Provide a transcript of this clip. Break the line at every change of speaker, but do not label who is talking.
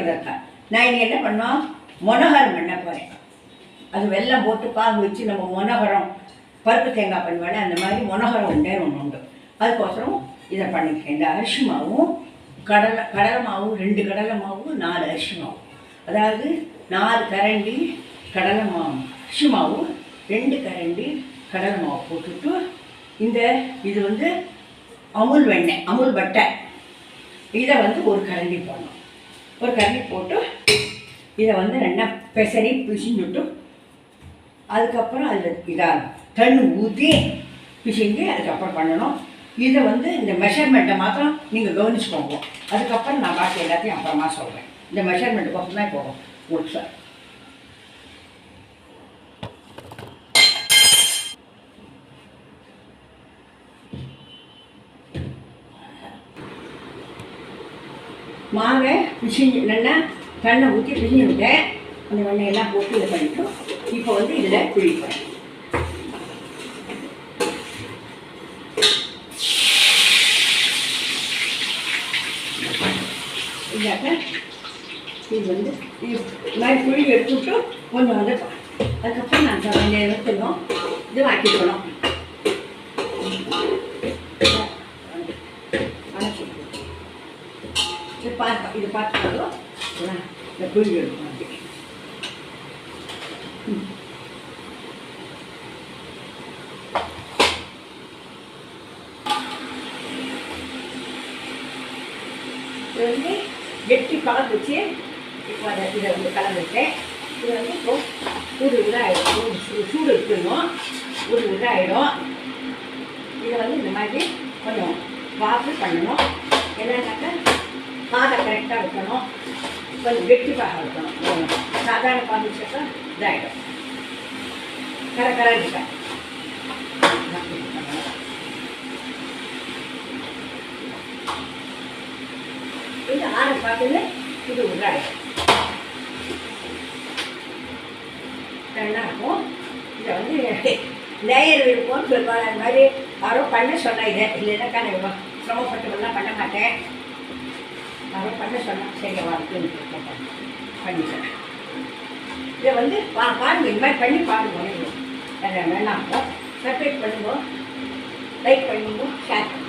பண்ணுறதுக்கா நான் இனி என்ன பண்ணோம் மொனகரம் பண்ண போகிறேன். அது வெல்லம் போட்டு பாகு வச்சு நம்ம மொனகரம் பருப்பு தேங்காய் பண்ணுவேன், அந்த மாதிரி மொனகரம் உண்டே ஒன்று உண்டு. அதுக்கோசரம் இதை பண்ணிக்கிறேன். இந்த அரிசி மாவும் கடலை மாவும் 2 கடலை மாவும் 4 அரிசி மாவும், அதாவது 4 கரண்டி கடலை மாவு அரிசி மாவு 2 கரண்டி கடலை மாவு போட்டுட்டு இது வந்து அமுல் வெண்ணெய் அமுல் பட்டை இதை வந்து 1 கரண்டி போடணும். 1 கரண்டி போட்டு இதை வந்து நல்லா பெசரி பிசிஞ்சுட்டு அதுக்கப்புறம் அதில் இதாக தண்ணி ஊற்றி பிசிஞ்சு அதுக்கப்புறம் பண்ணணும். இதை வந்து இந்த மெஷர்மெண்ட்டை மாத்திரம் நீங்கள் கவனிச்சுக்கோங்க. அதுக்கப்புறம் நான் பாக்கி எல்லாத்தையும் அப்புறமா சொல்கிறேன். இந்த மெஷர்மெண்ட்டு பக்கம் தான் போகும் உங்களுக்கு சார். மாவை பிசிஞ்சு நல்லா தண்ணை ஊற்றி பிசிஞ்சு விட்டேன். அந்த வெண்ணையெல்லாம் போட்டு இதை பண்ணிட்டோம். இப்போ வந்து இதில் பிழிப்பேன். இதாக்க இது வந்து இது மாதிரி புளி எடுத்துவிட்டு கொஞ்சம் வந்து அதுக்கப்புறம் நான் கொஞ்சம் எடுத்துக்கணும். இது வாக்கிக்கணும். இது பார்த்துக்கணும். இந்த புளி எடுக்கணும். இது வந்து வெட்டி கலந்து வச்சு இப்போ இதை வந்து கலந்துட்டேன். இது வந்து இப்போ சூடு இதாகிடும். சூடு இருக்கணும், சூடு இதாகிடும். இதை வந்து இந்த மாதிரி கொஞ்சம் வாசு பண்ணணும். என்னன்னாக்கா பாதை கரெக்டாக வைக்கணும், கொஞ்சம் வெட்டி பாக வைக்கணும். சாதாரண பாகு வச்சாக்கா இதாகிடும், கரை இருக்கேன். இது ஆறு பார்த்துல இது உருளாயிடும். நல்லா இருக்கும். இதை வந்து லேயர் இருக்கும்னு சொல்லுவாங்க. அது மாதிரி யாரோ பண்ண சொன்னேன். இதை இல்லைன்னாக்கா நான் சிரமப்பட்டுலாம் பண்ண மாட்டேன். யாரோ பண்ண சொன்னேன். சரி வாழ்க்கைன்னு பண்ணிட்டேன். இதை வந்து பாருங்கள், இது மாதிரி பண்ணி பாருங்க. வேணாம் சப்ஸ்கிரைப் பண்ணுங்க, லைக் பண்ணுங்க, ஷேர் பண்ணுங்க.